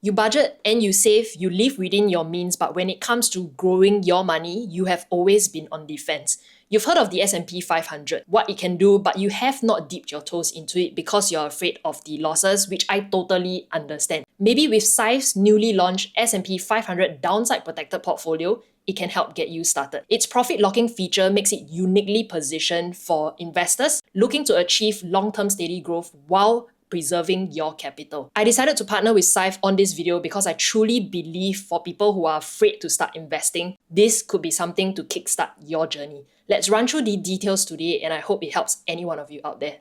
You budget and you save, you live within your means, but when it comes to growing your money, you have always been on defense. You've heard of the S&P 500, what it can do, but you have not dipped your toes into it because you're afraid of the losses, which I totally understand. Maybe with SIFE's newly launched S&P 500 downside protected portfolio, it can help get you started. Its profit locking feature makes it uniquely positioned for investors looking to achieve long-term steady growth while preserving your capital. I decided to partner with SIFE on this video because I truly believe for people who are afraid to start investing, this could be something to kickstart your journey. Let's run through the details today and I hope it helps any one of you out there.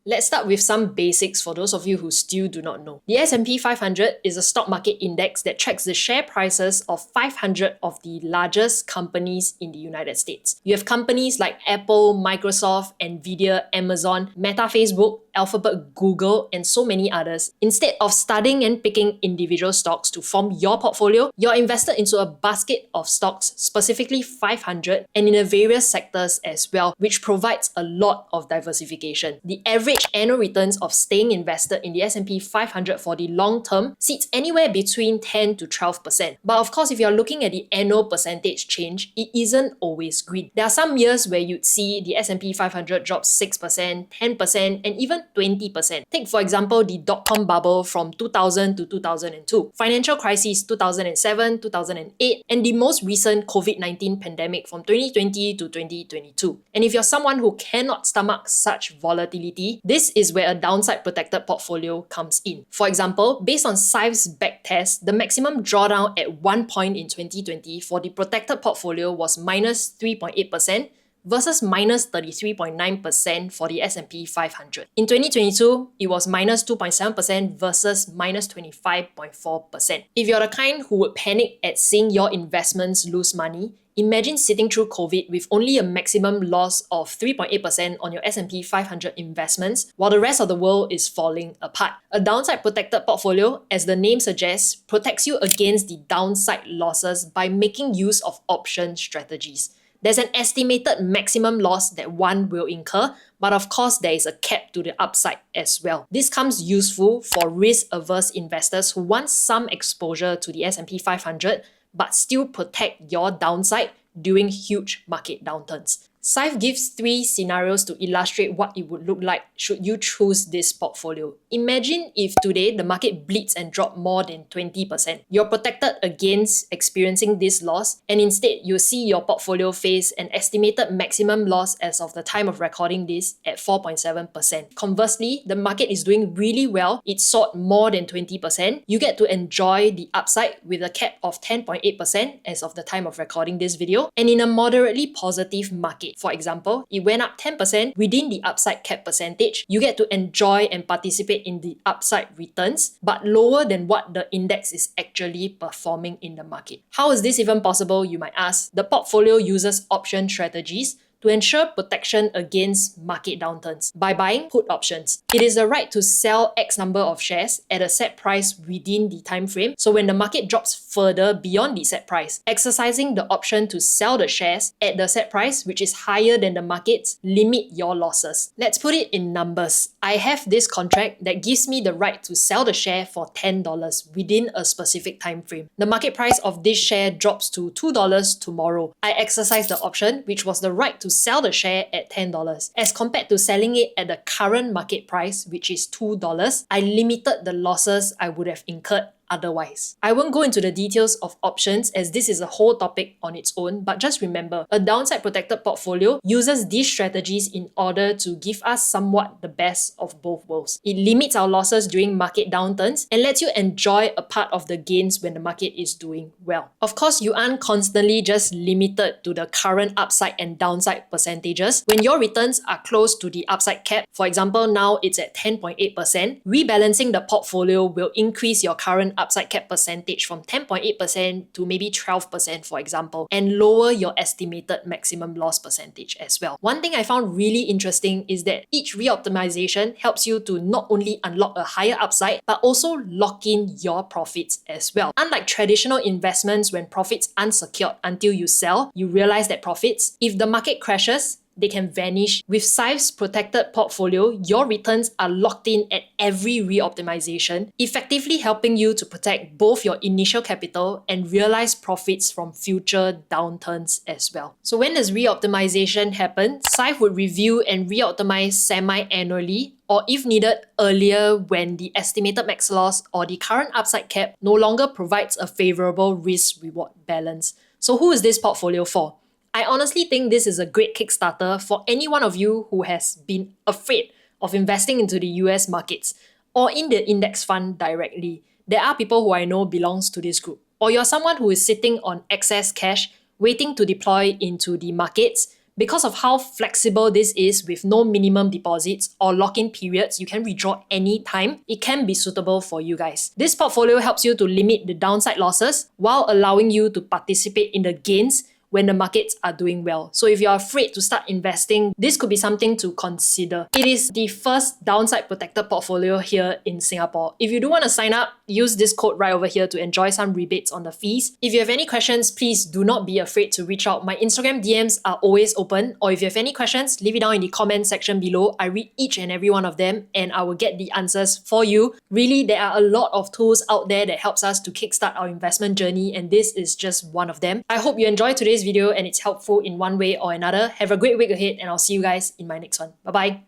Let's start with some basics for those of you who still do not know. The S&P 500 is a stock market index that tracks the share prices of 500 of the largest companies in the United States. You have companies like Apple, Microsoft, Nvidia, Amazon, Meta, Facebook, Alphabet, Google, and so many others. Instead of studying and picking individual stocks to form your portfolio, you're invested into a basket of stocks, specifically 500, and in the various sectors as well, which provides a lot of diversification. The average annual returns of staying invested in the S&P 500 for the long term sits anywhere between 10 to 12%. But of course, if you're looking at the annual percentage change, it isn't always green. There are some years where you'd see the S&P 500 drop 6%, 10%, and even 20%. Take for example the dot-com bubble from 2000 to 2002, financial crisis 2007, 2008, and the most recent COVID-19 pandemic from 2020 to 2022. And if you're someone who cannot stomach such volatility, this is where a downside protected portfolio comes in. For example, based on SIFE's backtest, the maximum drawdown at one point in 2020 for the protected portfolio was minus 3.8%, versus minus 33.9% for the S&P 500. In 2022, it was minus 2.7% versus minus 25.4%. If you're the kind who would panic at seeing your investments lose money, imagine sitting through COVID with only a maximum loss of 3.8% on your S&P 500 investments, while the rest of the world is falling apart. A downside protected portfolio, as the name suggests, protects you against the downside losses by making use of option strategies. There's an estimated maximum loss that one will incur, but of course there is a cap to the upside as well. This comes useful for risk-averse investors who want some exposure to the S&P 500 but still protect your downside during huge market downturns. SIFE gives 3 scenarios to illustrate what it would look like should you choose this portfolio. Imagine if today the market bleeds and drops more than 20%. You're protected against experiencing this loss, and instead you see your portfolio face an estimated maximum loss as of the time of recording this at 4.7%. Conversely, the market is doing really well, it soared more than 20%. You get to enjoy the upside with a cap of 10.8% as of the time of recording this video, and in a moderately positive market. For example, it went up 10% within the upside cap percentage. You get to enjoy and participate in the upside returns, but lower than what the index is actually performing in the market. How is this even possible, you might ask? The portfolio uses option strategies to ensure protection against market downturns by buying put options. It is the right to sell X number of shares at a set price within the time frame, so when the market drops further beyond the set price, exercising the option to sell the shares at the set price, which is higher than the market's, limit your losses. Let's put it in numbers. I have this contract that gives me the right to sell the share for $10 within a specific time frame. The market price of this share drops to $2 tomorrow. I exercise the option, which was the right to sell the share at $10. As compared to selling it at the current market price, which is $2, I limited the losses I would have incurred otherwise. I won't go into the details of options as this is a whole topic on its own, but just remember, a downside protected portfolio uses these strategies in order to give us somewhat the best of both worlds. It limits our losses during market downturns and lets you enjoy a part of the gains when the market is doing well. Of course, you aren't constantly just limited to the current upside and downside percentages. When your returns are close to the upside cap, for example, now it's at 10.8%, rebalancing the portfolio will increase your current upside cap percentage from 10.8% to maybe 12%, for example, and lower your estimated maximum loss percentage as well. One thing I found really interesting is that each reoptimization helps you to not only unlock a higher upside, but also lock in your profits as well. Unlike traditional investments when profits aren't secured until you sell, you realize that profits, if the market crashes, they can vanish. With Syf's protected portfolio, your returns are locked in at every reoptimization, effectively helping you to protect both your initial capital and realize profits from future downturns as well. So when does reoptimization happen? Syf would review and reoptimize semi-annually, or if needed, earlier when the estimated max loss or the current upside cap no longer provides a favorable risk-reward balance. So who is this portfolio for? I honestly think this is a great Kickstarter for any one of you who has been afraid of investing into the US markets or in the index fund directly. There are people who I know belongs to this group. Or you're someone who is sitting on excess cash waiting to deploy into the markets. Because of how flexible this is with no minimum deposits or lock-in periods, you can withdraw anytime, it can be suitable for you guys. This portfolio helps you to limit the downside losses while allowing you to participate in the gains when the markets are doing well. So if you're afraid to start investing, this could be something to consider. It is the first downside protected portfolio here in Singapore. If you do want to sign up, use this code right over here to enjoy some rebates on the fees. If you have any questions, please do not be afraid to reach out. My Instagram DMs are always open, or if you have any questions, leave it down in the comment section below. I read each and every one of them and I will get the answers for you. Really, there are a lot of tools out there that helps us to kickstart our investment journey, and this is just one of them. I hope you enjoyed today's video and it's helpful in one way or another. Have a great week ahead and I'll see you guys in my next one. Bye bye.